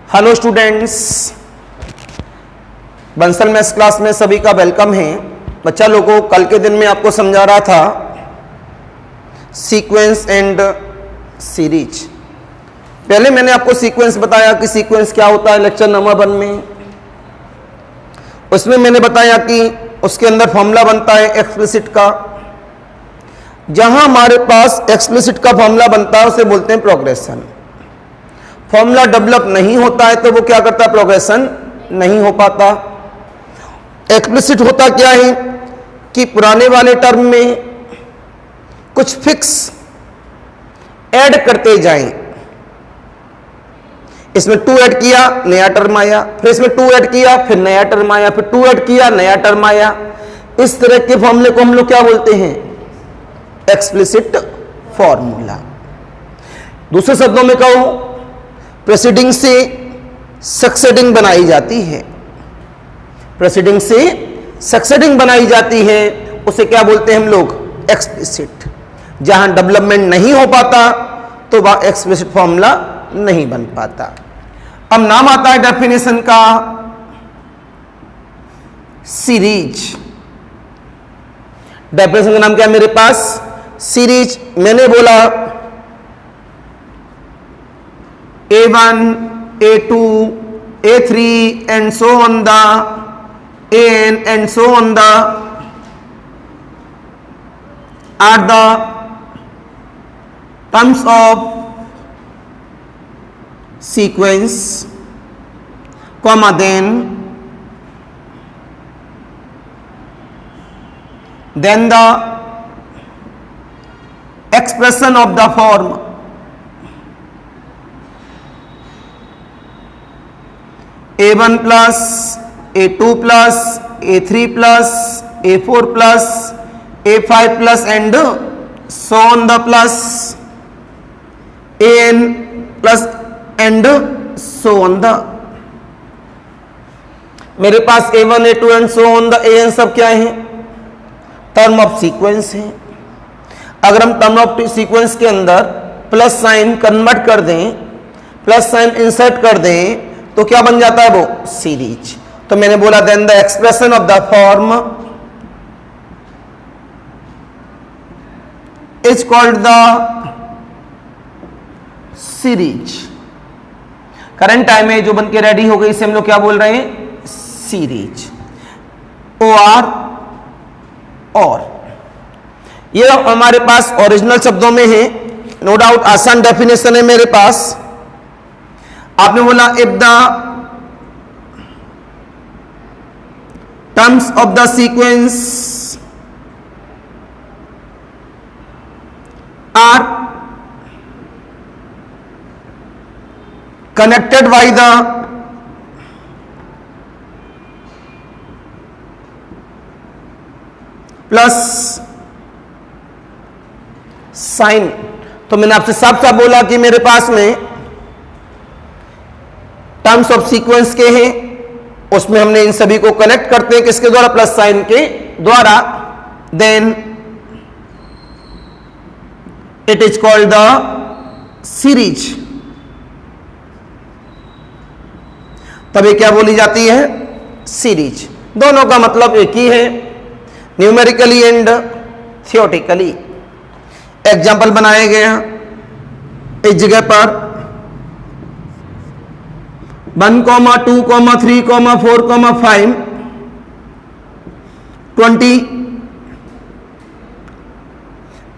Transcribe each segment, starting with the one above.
Hello students, Bansal maths class में सभी का वेलकम है। बच्चा लोगों को कल के दिन में आपको समझा रहा था सीक्वेंस एंड सीरीज। पहले मैंने आपको सीक्वेंस बताया कि सीक्वेंस क्या होता है लेक्चर नंबर 1 में। उसमें मैंने बताया कि उसके अंदर फॉर्मूला बनता है एक्सप्लिसिट का। जहां हमारे पास एक्सप्लिसिट का फॉर्मूला बनता है उसे बोलते हैं प्रोग्रेशन। फॉर्मूला डेवलप नहीं होता है तो वो क्या करता है, प्रोग्रेशन नहीं हो पाता। एक्सप्लिसिट होता क्या है कि पुराने वाले टर्म में कुछ फिक्स ऐड करते जाएं। इसमें 2 ऐड किया नया टर्म आया, फिर इसमें 2 ऐड किया फिर नया टर्म आया, फिर 2 ऐड किया नया टर्म आया। इस तरह के फॉर्मूले को हम लोग क्या बोलते हैं, एक्सप्लिसिट फॉर्मूला। दूसरे शब्दों में कहूं, प्रेसिडिंग से सक्सेडिंग बनाई जाती है। प्रेसिडिंग से सक्सेडिंग बनाई जाती है, उसे क्या बोलते हैं हम लोग, एक्सप्लिसिट। जहां डेवलपमेंट नहीं हो पाता तो वह एक्सप्लिसिट फॉर्मूला नहीं बन पाता। अब नाम आता है डेफिनेशन का सीरीज। डेफिनेशन का नाम क्या है मेरे पास, सीरीज। मैंने बोला A1, A2, A3 and so on the AN and so on the are the terms of sequence, comma then the expression of the form A1 plus A2 plus A3 plus A4 plus A5 plus and so on the plus AN plus and so on the। मेरे पास A1 A2 and so on the AN सब क्या है, term of sequence है। अगर हम term of sequence के अंदर plus sign convert कर दें, प्लस साइन इंसर्ट कर दें तो क्या बन जाता है वो, सीरीज। तो मैंने बोला then the expression of the form is called the series. Current time में जो बन के रेडी हो गई इसे हम लोग क्या बोल रहे हैं, सीरीज। और ये हमारे पास ओरिजिनल शब्दों में है, नो डाउट आसान डेफिनेशन है मेरे पास। आपने बोला if the terms of the sequence are connected by the plus sign. तो मैंने आपसे साफ साफ बोला कि मेरे पास में टर्म्स ऑफ सीक्वेंस के हैं, उसमें हमने इन सभी को कनेक्ट करते हैं किसके द्वारा, प्लस साइन के द्वारा। Then it is called the series. तब ये क्या बोली जाती है, सीरीज। दोनों का मतलब एक ही है, न्यूमेरिकली एंड थियोरेटिकली। एग्जाम्पल बनाए गए हैं इस जगह पर 1, 2, 3, 4, 5, 20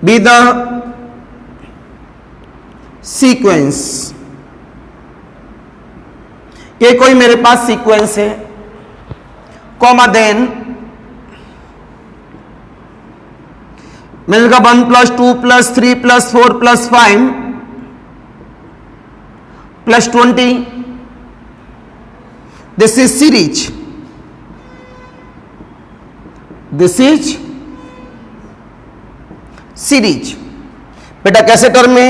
be the sequence। ये कोई मेरे पास सीक्वेंस है, कॉमा देन मिलेगा 1 + 2 + 3 + 4 + 5 + 20। This is series. This is series। बेटा कैसे टर्म में,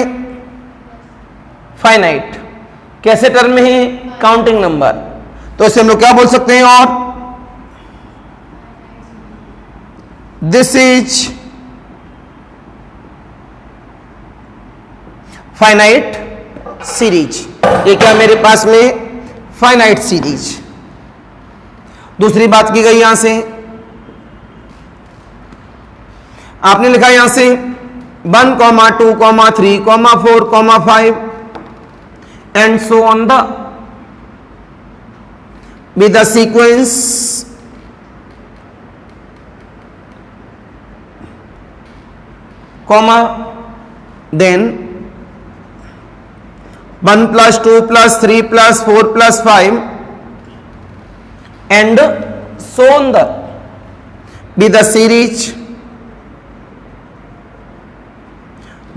फाइनाइट। कैसे टर्म में है, काउंटिंग नंबर। तो इसे हम लोग क्या बोल सकते हैं, और दिस इज फाइनाइट सीरीज। ये क्या मेरे पास में फाइनाइट सीरीज। दूसरी बात की गई यहां से, आपने लिखा यहां से 1, 2, 3, 4, 5 and so on the with the sequence comma then 1 plus 2 plus 3 plus 4 plus 5 and so on the with the series।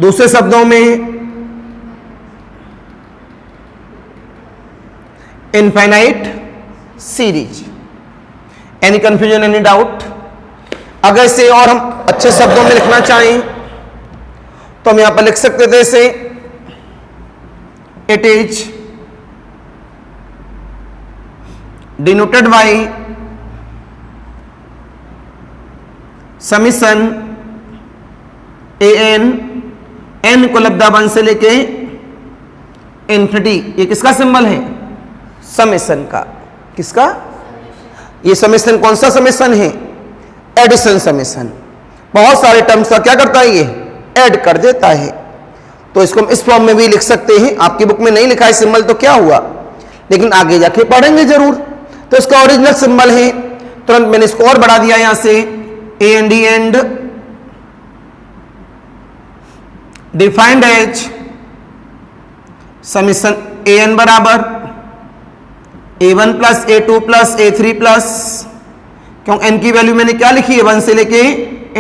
दूसरे शब्दों में infinite series. Any confusion, any doubt? अगर इसे और हम अच्छे शब्दों में लिखना चाहें तो हम यहां पर लिख सकते थे इसे it is denoted by summation an, n को लब्धा 1 से लेके इन्फिनिटी। ये किसका सिंबल है? समेशन का। किसका? ये समेशन कौन सा समेशन है? Addition summation. बहुत सारे टर्म्स का क्या करता है? ये ऐड कर देता है। तो इसको हम इस फॉर्म में भी लिख सकते हैं। आपकी बुक में नहीं लिखा है सिंबल तो क्या हुआ, लेकिन आगे जाके पढ़ेंगे जरूर। तो इसका ओरिजिनल सिंबल है, तुरंत मैंने इसको और बढ़ा दिया यहां से A and D and defined as summation A N बराबर A1 plus A2 plus A3 plus, क्यों एन की वैल्यू मैंने क्या लिखी है? 1 से लेके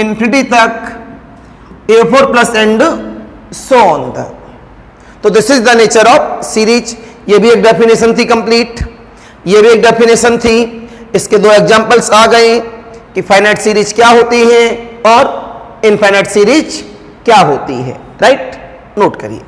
इन्फिनिटी तक, A4 plus and so on the. तो this is the nature of series. ये भी एक डेफिनेशन थी कंप्लीट, ये भी एक डेफिनेशन थी। इसके दो एग्जांपल्स आ गए कि फाइनाइट सीरीज क्या होती है और इनफाइनाइट सीरीज क्या होती है। राइट, नोट करिए।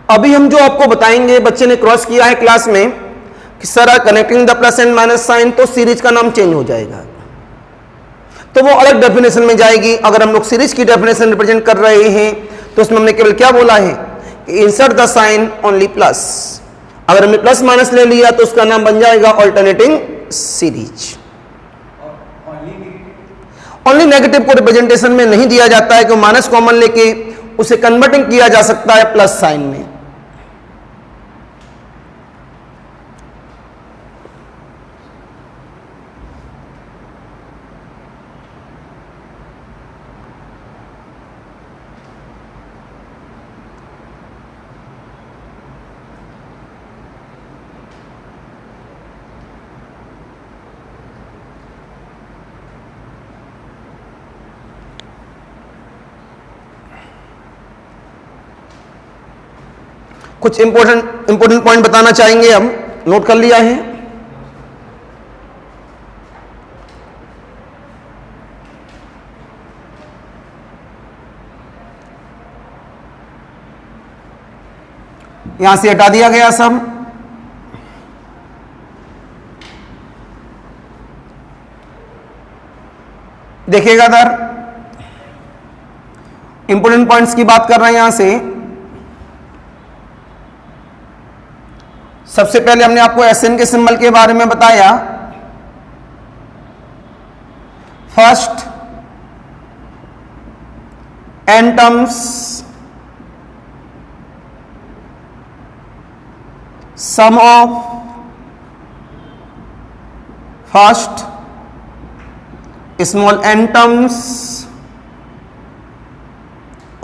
अभी हम जो आपको बताएंगे, बच्चे ने क्रॉस किया है क्लास में कि sir connecting the plus and minus sign, तो सीरीज का नाम चेंज हो जाएगा, तो वो अलग डेफिनेशन में जाएगी। अगर हम लोग सीरीज की डेफिनेशन रिप्रेजेंट कर रहे हैं तो उसमें हमने केवल क्या बोला है कि insert the sign only plus. अगर हमने प्लस माइनस ले लिया तो उसका नाम बन जाएगा ऑल्टरनेटिंग सीरीज। ओनली नेगेटिव को रिप्रेजेंटेशन में नहीं दिया जाता है कि माइनस कॉमन लेके उसे कन्वर्टिंग किया जा सकता है प्लस साइन में। कुछ इंपोर्टेंट पॉइंट बताना चाहेंगे हम, नोट कर लिया है। यहां से हटा दिया गया सब। देखिएगा इधर इंपोर्टेंट पॉइंट्स की बात कर रहे हैं यहां से। सबसे पहले हमने आपको एसएन के सिंबल के बारे में बताया। First, N terms sum of first small N terms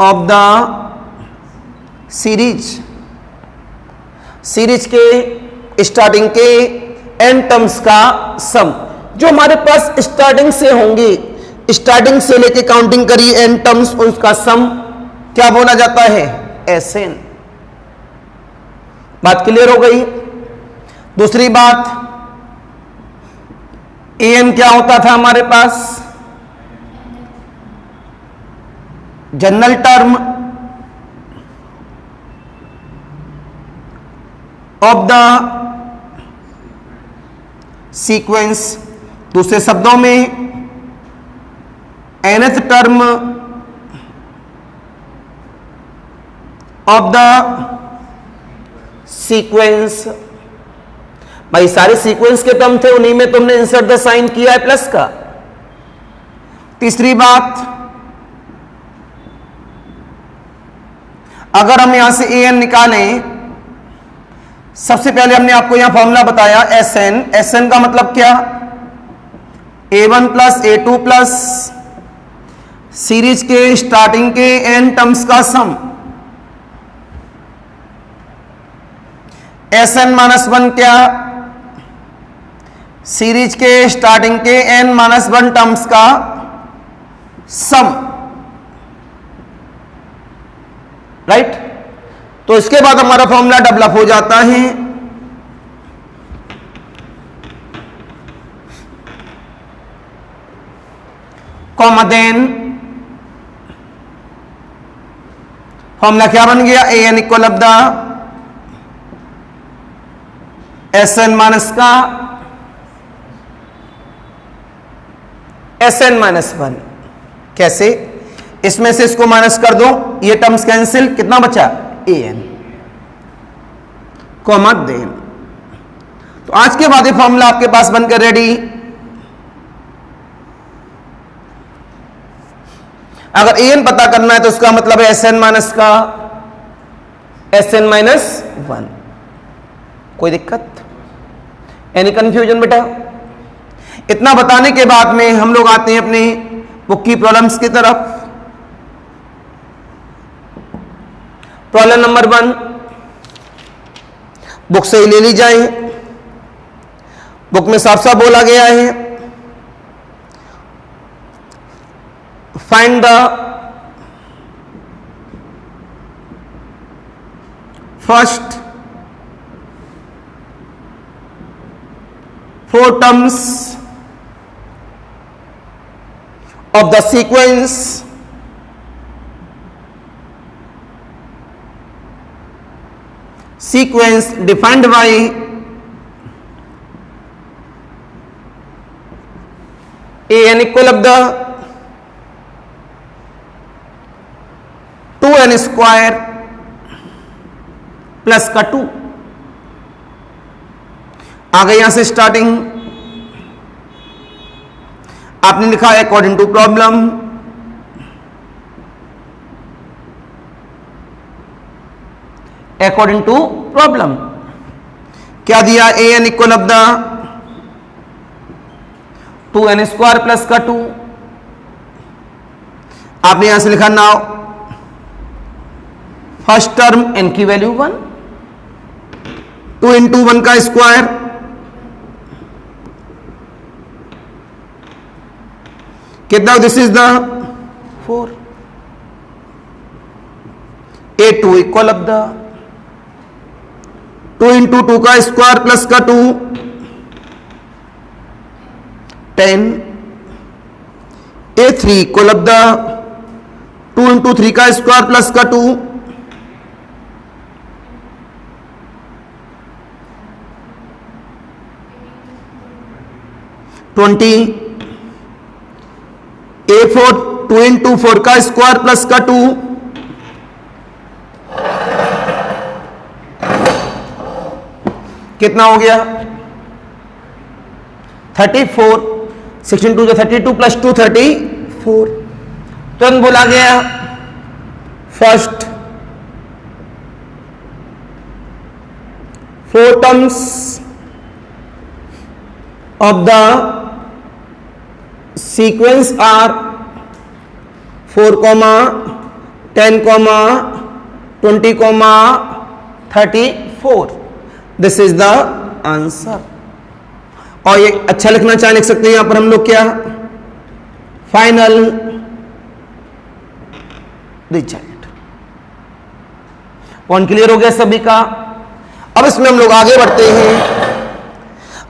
of the series के स्टार्टिंग के एन टर्म्स का सम, जो हमारे पास स्टार्टिंग से होंगे, स्टार्टिंग से लेके काउंटिंग करिए एन टर्म्स, उसका सम क्या बोला जाता है? एसएन। बात क्लियर हो गई। दूसरी बात, एन क्या होता था हमारे पास? General term of the sequence, दूसरे शब्दों में nth term of the sequence. भाई सारे सीक्वेंस के टर्म थे, उन्हीं में तुमने इंसर्ट द साइन किया है प्लस का। तीसरी बात, अगर हम यहां से an निकालें, सबसे पहले हमने आपको यहां फॉर्मूला बताया एसएन। एसएन का मतलब क्या? a1 plus a2 plus series के स्टार्टिंग के एन टर्म्स का सम। एसएन माइनस 1 क्या? सीरीज के स्टार्टिंग के n माइनस 1 टर्म्स का सम, राइट। तो इसके बाद हमारा फॉर्मूला डेवलप हो जाता है कॉमा देन फॉर्मूला क्या बन गया? A N equal of the S N minus का एस एन माइनस 1। कैसे? इसमें से इसको माइनस कर दो, ये टर्म्स कैंसिल, कितना बचा? A N comma then. तो आज के बाद ये फॉर्मूला आपके पास बनकर रेडी। अगर ए एन पता करना है तो उसका मतलब है एस एन माइनस का एस एन माइनस 1। कोई दिक्कत? एनी कंफ्यूजन बेटा? इतना बताने के बाद में हम लोग आते हैं अपने बुक की प्रॉब्लम्स की तरफ। प्रॉब्लम नंबर 1 बुक से ही ले ली जाए। बुक में साफ साफ बोला गया है, find the first 4 terms of the sequence defined by an equal of the 2n square plus का 2। आ गए यहां से स्टार्टिंग। आपने लिखा according to problem, according to problem क्या दिया, A N equal of the 2n square plus का 2। आपने यहां से लिखा नाउ फर्स्ट टर्म n की वैल्यू 1, 2 इंटू 1 का स्क्वायर कितना, this is the 4, a2 equal of the 2 into 2 का स्क्वायर प्लस का 2 10, a3 equal of the 2 into 3 का स्क्वायर प्लस का 2 20, a4 2 इंटू 4 का स्क्वायर प्लस का 2 कितना हो गया 34, 16 2 32 प्लस 2 34। तुरंत बोला गया first 4 terms of the sequence are 4, 10, 20, 34। This is the answer. और ये अच्छा लिखना चाहे लिख सकते हैं यहां पर हम लोग क्या, फाइनल रिजल्ट। पॉइंट क्लियर हो गया सभी का। अब इसमें हम लोग आगे बढ़ते हैं।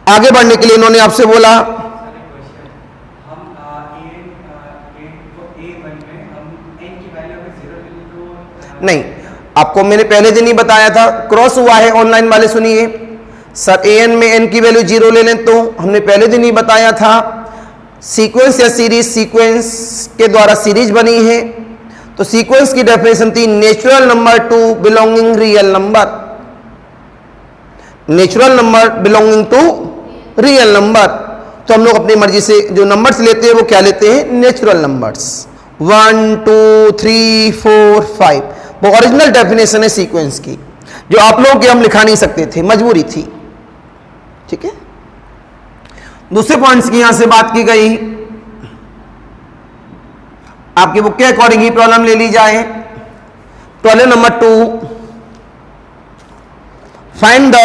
आगे बढ़ने के लिए इन्होंने आपसे बोला नहीं, आपको मैंने पहले दिन ही बताया था, क्रॉस हुआ है ऑनलाइन वाले, सुनिए सर an में n की वैल्यू 0 ले लें तो हमने पहले दिन ही बताया था सीक्वेंस या सीरीज, सीक्वेंस के द्वारा सीरीज बनी है तो सीक्वेंस की डेफिनेशन थी natural number to belonging real number, natural number belonging to real number. तो हम लोग अपनी मर्जी से जो नंबर्स लेते हैं वो क्या लेते हैं, नेचुरल नंबर्स। 1 2 3 4 5 वो ओरिजिनल डेफिनेशन है सीक्वेंस की, जो आप लोगों के हम लिखा नहीं सकते थे, मजबूरी थी। ठीक है, दूसरे पॉइंट्स की यहां से बात की गई, आपकी बुक के अकॉर्डिंग ही प्रॉब्लम ले ली जाए। Problem number 2, find the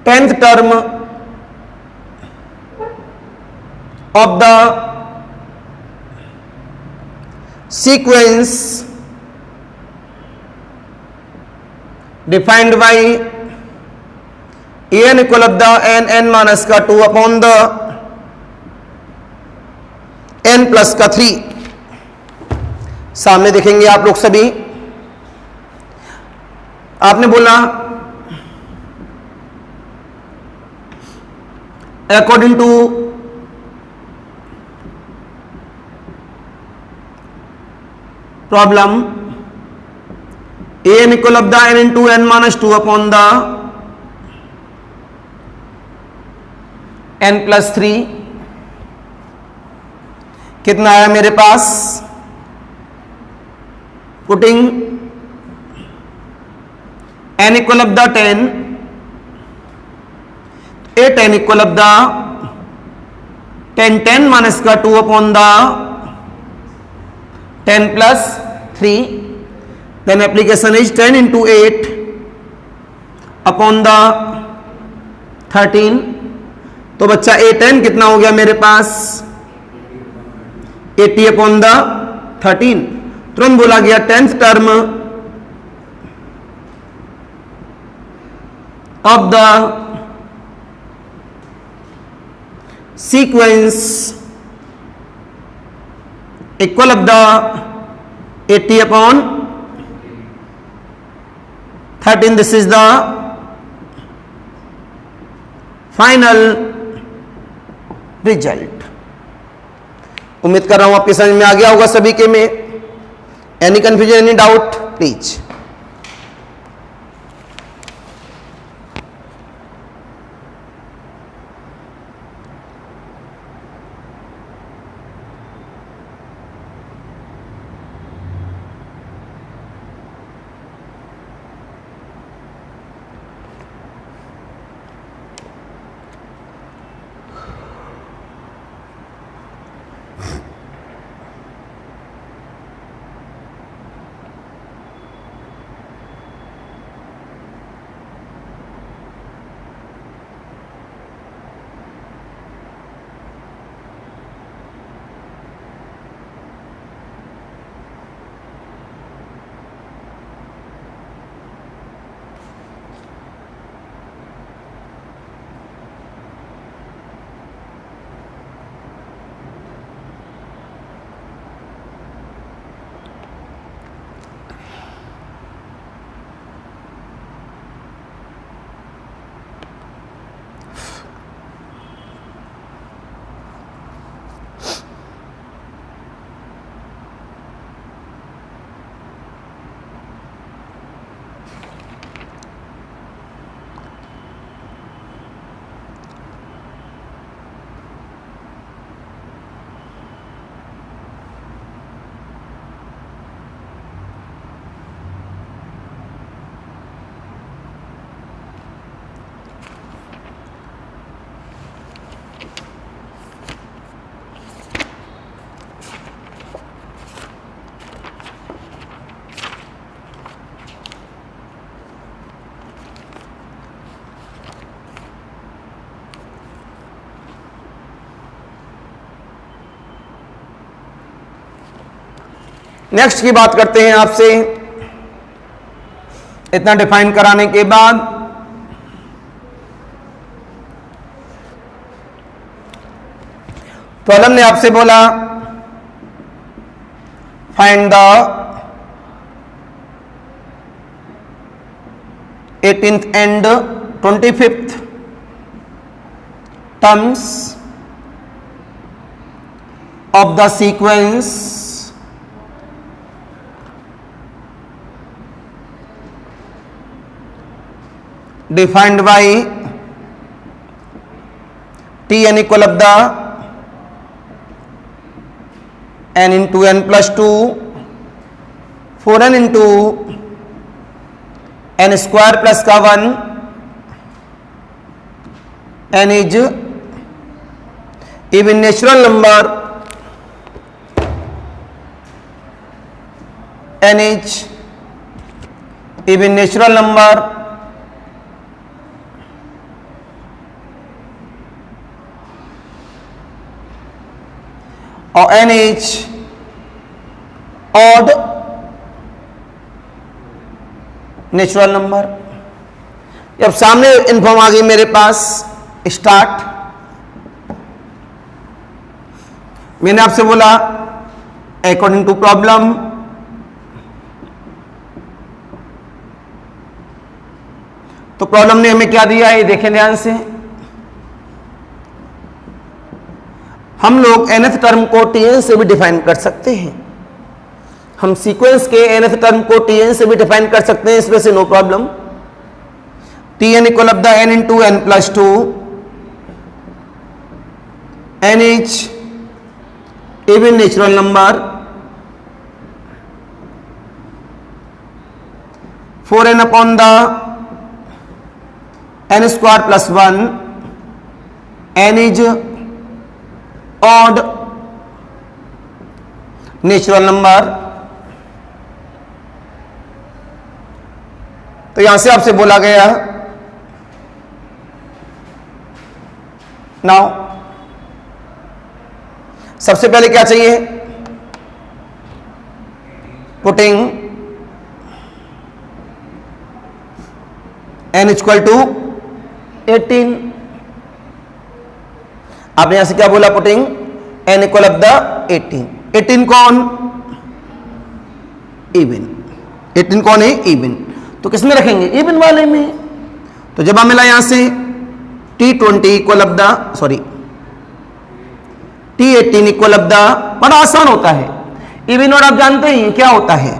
tenth term of the sequence defined by n equal of the n minus का 2 upon the n plus का 3। सामने देखेंगे आप लोग सभी। आपने बोला according to problem an equal of the n into n minus 2 upon the n plus 3 कितना आया मेरे पास, putting n equal of the 10, a 10 equal of the 10 minus का 2 upon the 10 plus 3, then application is 10 into 8 upon the 13। तो बच्चा a10 कितना हो गया मेरे पास, 80 upon the 13। तुरंत बोला गया 10th term of the sequence equal of the 80 upon 13। this is the final result। उम्मीद कर रहा हूं आपके समझ में आ गया होगा सभी के में। Any confusion, any doubt please. Next की बात करते हैं आपसे। इतना डिफाइन कराने के बाद प्रॉब्लम ने आपसे बोला find the 18th and 25th terms of the sequence defined by Tn equal of the n into n plus 2 4n into n square plus का 1 n is even natural number n is even natural number और n is odd natural number. अब सामने inform आ गई मेरे पास start. मैंने आपसे बोला according to problem तो प्रॉब्लम ने हमें क्या दिया है देखें ध्यान से। हम लोग nth टर्म को tn से भी डिफाइन कर सकते हैं। हम सीक्वेंस के nth टर्म को tn से भी डिफाइन कर सकते हैं, इसमें से no problem. tn equal of the n into n plus 2 n is even natural number 4n upon the n square plus 1 n is odd natural number. तो यहां से आपसे बोला गया नाउ सबसे पहले क्या चाहिए पुटिंग n इक्वल टू 18। आपने यहां से क्या बोला putting n equal of the 18। 18 कौन इवन, 18 कौन है इवन, तो किसमें रखेंगे इवन वाले में। तो जब मिला यहां से T20 equal of the T18 equal of the, बड़ा आसान होता है इवन और आप जानते हैं क्या होता है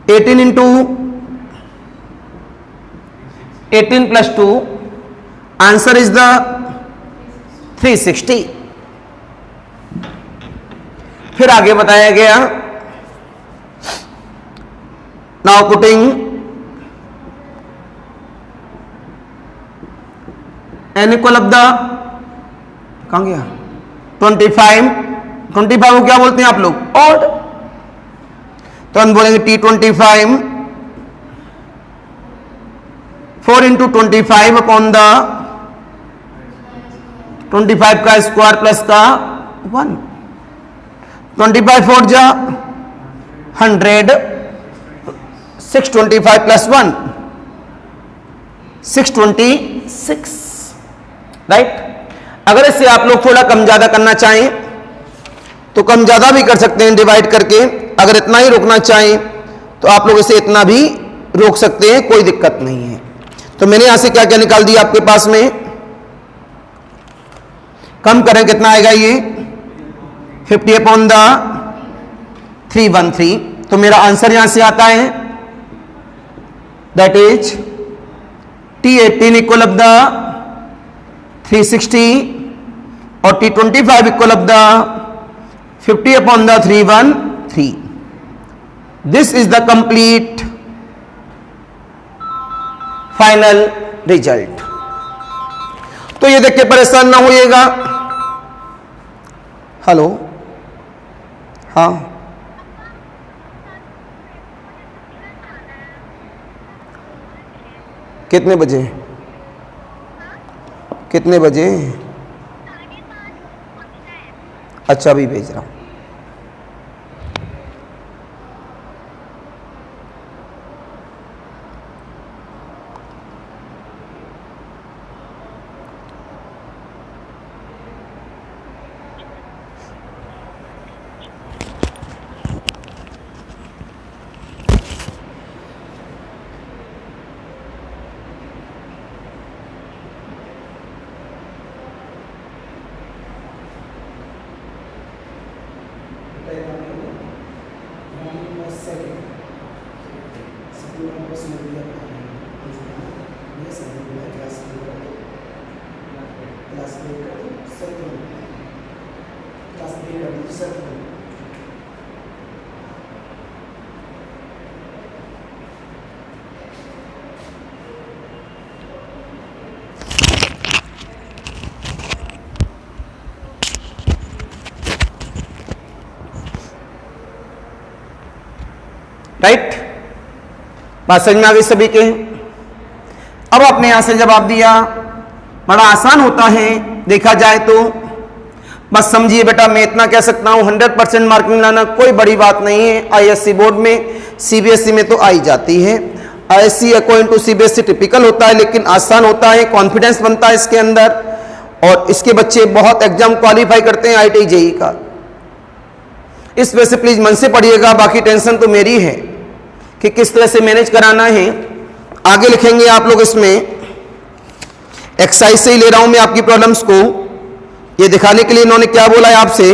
18 into 18 plus 2 answer is the 360। फिर आगे बताया गया now putting n equal of the कहां गया 25 को क्या बोलते हैं आप लोग ऑड। तो हम बोलेंगे T25 4 इंटू 25 अपॉन द 25 का स्क्वायर प्लस का 1 25 4 जा 100 625 प्लस 1 626 राइट। अगर इससे आप लोग थोड़ा कम ज्यादा करना चाहें तो कम ज्यादा भी कर सकते हैं डिवाइड करके। अगर इतना ही रोकना चाहें तो आप लोग इसे इतना भी रोक सकते हैं, कोई दिक्कत नहीं है। तो मैंने यहां से क्या क्या निकाल दिया आपके पास में, कम करें कितना आएगा ये 50 अपॉन द 313। तो मेरा आंसर यहां से आता है that is T18 equal of the 360 और T25 equal of the 50 upon the 313। This is the complete final result. तो ये देख के परेशान ना होइएगा। हेलो हाँ कितने बजे कितने बजे? अच्छा अभी भेज रहा हूं। राइट, बात समझ में आ गई सभी के। अब आपने यहां से जवाब दिया, बड़ा आसान होता है देखा जाए तो। बस समझिए बेटा, मैं इतना कह सकता हूं 100% मार्किंग लाना कोई बड़ी बात नहीं है। आईएससी बोर्ड में, सीबीएसई में तो आई जाती है। ISC according to CBSE typical होता है, लेकिन आसान होता है, कॉन्फिडेंस बनता है इसके अंदर, और इसके बच्चे बहुत एग्जाम क्वालिफाई करते हैं आईआईटी जेईई का। इस वजह से प्लीज मन से पढ़िएगा, बाकी टेंशन तो मेरी है कि किस तरह से मैनेज कराना है। आगे लिखेंगे आप लोग, इसमें एक्सरसाइज से ही ले रहा हूं मैं आपकी प्रॉब्लम्स को, ये दिखाने के लिए इन्होंने क्या बोला है आपसे।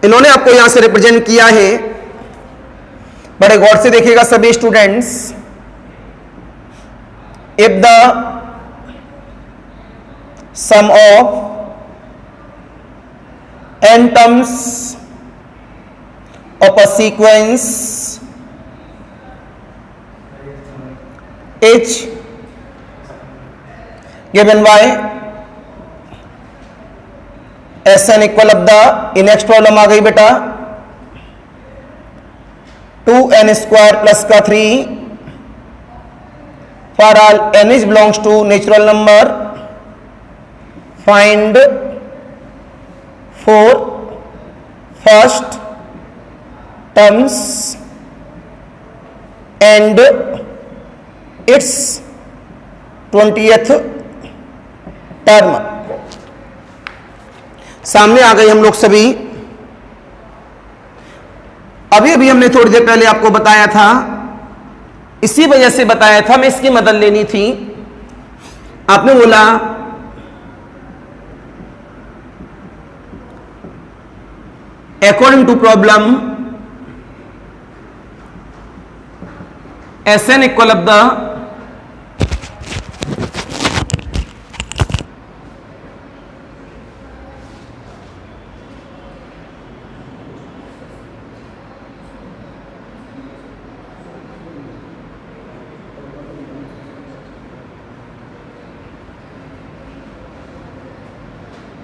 इन्होंने आपको यहां से रिप्रेजेंट किया है, बड़े गौर से देखिएगा सभी students. If the sum of n terms of a sequence h given by Sn equal of the, next problem आ गई बेटा 2n square plus का 3 for all n is belongs to natural number, find for first terms and its 20th term। सामने आ गए हम लोग सभी। अभी अभी हमने थोड़ी देर पहले आपको बताया था, इसी वजह से बताया था, मैं इसकी मदद लेनी थी। आपने बोला according to problem Sn equal of the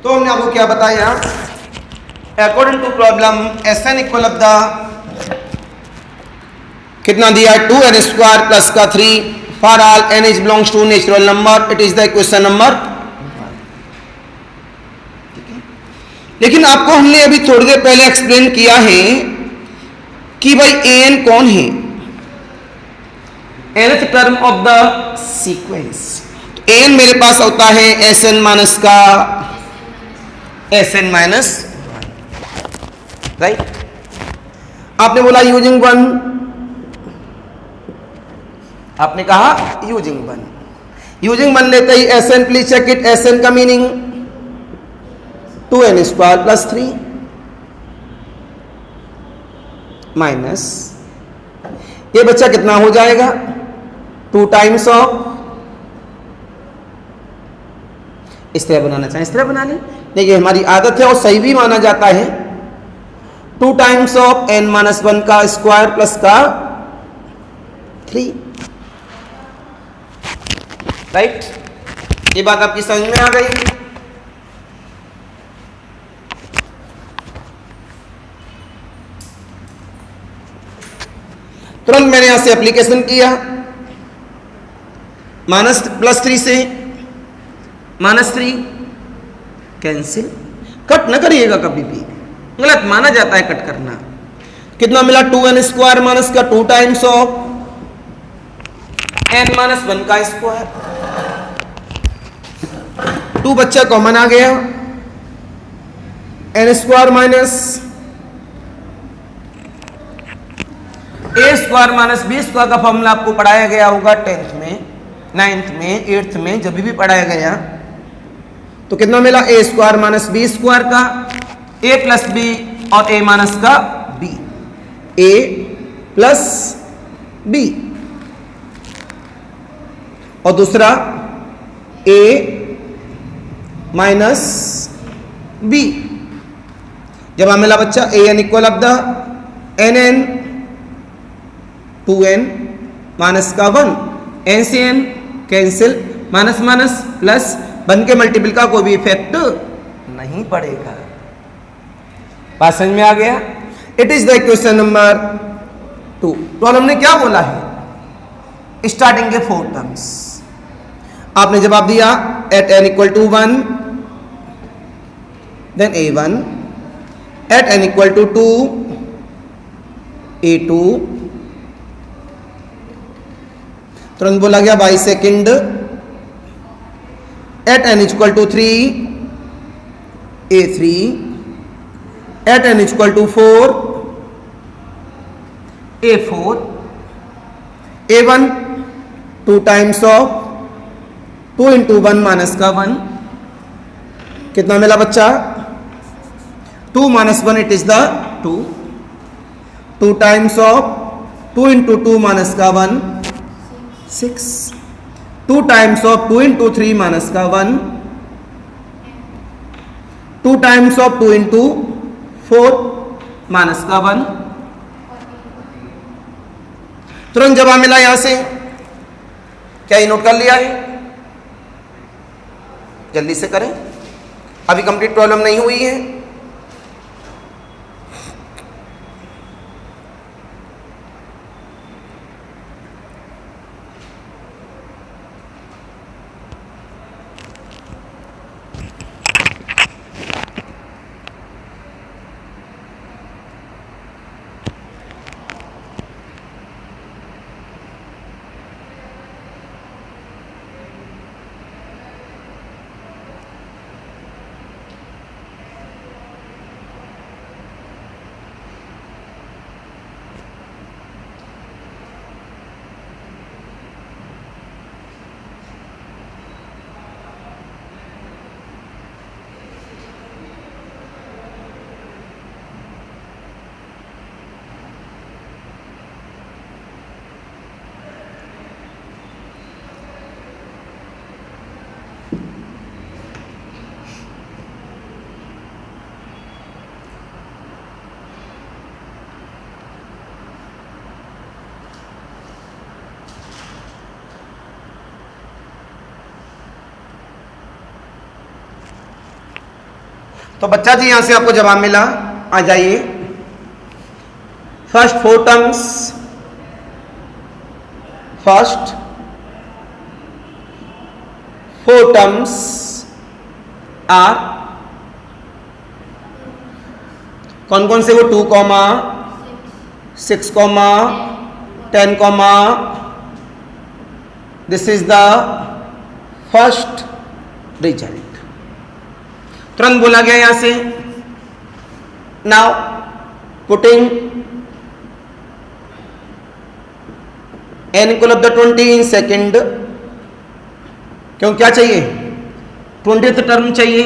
तो हमने आपको क्या बताया, according to problem Sn equal of the कितना दिया 2n स्क्वायर प्लस का 3 for all n is belongs to natural number, it is the question number. लेकिन आपको हमने अभी थोड़ी देर पहले एक्सप्लेन किया है कि भाई an कौन है, nth term of the sequence. तो n मेरे पास होता है Sn माइनस का Sn माइनस, राइट। आपने बोला यूजिंग वन, आपने कहा यूजिंग वन, यूजिंग वन लेते ही Sn, please check it. Sn का meaning 2n square plus 3 minus, ये बच्चा कितना हो जाएगा 2 टाइम्स ऑफ, इस तरह बनाना चाहें इस तरह बना लें, देखिए हमारी आदत है और सही भी माना जाता है। 2 टाइम्स ऑफ n माइनस 1 का स्क्वायर प्लस का 3, राइट। ये बात आपकी समझ में आ गई। तुरंत मैंने यहां से एप्लीकेशन किया, माइनस प्लस 3 से -3 कैंसिल, कट ना करिएगा कभी भी, गलत माना जाता है कट करना। कितना मिला 2n स्क्वायर माइनस का 2 टाइम्स ऑफ n माइनस 1 का स्क्वायर, 2 बच्चा कॉमन आ गया, n square minus a square minus b square का फॉर्मूला आपको पढ़ाया गया होगा 10th में, 9th में, 8th में, जब भी पढ़ाया गया। तो कितना मिला a square minus b square का, a प्लस b और a माइनस का b, a प्लस b, और दूसरा a माइनस b। जब हमें मिला बच्चा a n equal of the n n 2n minus का 1, n से n cancel, minus minus plus, बन के मल्टीपल का कोई भी इफेक्ट नहीं पड़ेगा। बात समझ में आ गया? It is the question number 2। तो हमने क्या बोला है, स्टार्टिंग के 4 टर्म्स। आपने जवाब दिया at n equal to 1 then a1, at n equal to 2 a2, तुरंत बोला गया by second at n equal to 3 a3, at n equal to 4 a4, a1 2 times of 2 into 1 minus का 1, कितना मिला बच्चा 2 minus 1, it is the 2, 2 times of 2 into 2 minus का 1 6, 2 times of 2 into 3 minus का 1, 2 times of 2 into 4 minus का 1। तुरंत जवाब मिला यहां से, क्या ये नोट कर लिया है? जल्दी से करें, अभी कंप्लीट प्रॉब्लम नहीं हुई है। तो बच्चा जी यहां से आपको जवाब मिला, आ जाइए। First 4 terms, first 4 terms are कौन कौन से? वो 2, 6, 10, this is the first result. तुरंत बोला गया यहां से, now putting n equal of the 20 in second, क्यों क्या चाहिए? 20th टर्म चाहिए।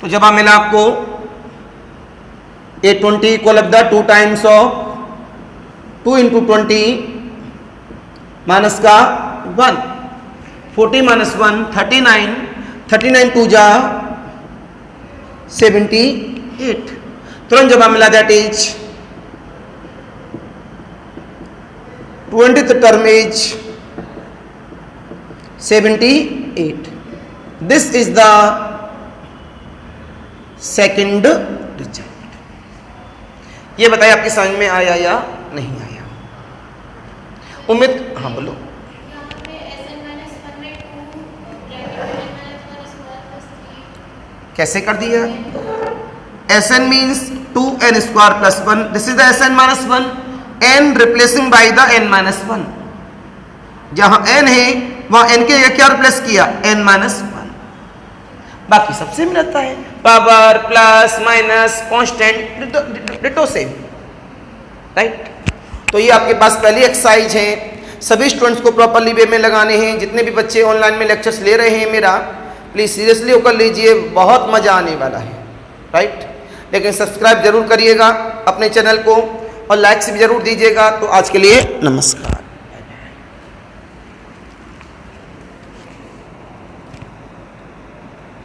तो जब मिला आपको a 20 equal of the 2 times of 2 into 20 minus का 1, 40 माइनस 1 39, 39 2 जा 78। तुरंत जवाब मिला that is 20th term is 78। This is the second result. ये बताइए आपकी समझ में आया या नहीं आया? उम्मीद, हाँ बोलो। कैसे कर दिया? Sn means 2n square plus 1, this is the Sn minus 1, n replacing by the n minus 1। जहां n है वहां n के क्या रिप्लेस किया? n minus 1। बाकी सब सेम रहता है, power plus minus constant ditto same, right. तो ये आपके पास पहली एक्सरसाइज है, सभी स्टूडेंट्स को प्रॉपरली वे में लगाने हैं। जितने भी बच्चे ऑनलाइन में लेक्चर्स ले रहे हैं मेरा, प्लीज सीरियसली होकर लीजिए, बहुत मजा आने वाला है, राइट। लेकिन सब्सक्राइब जरूर करिएगा अपने चैनल को और लाइक्स भी जरूर दीजिएगा। तो आज के लिए नमस्कार।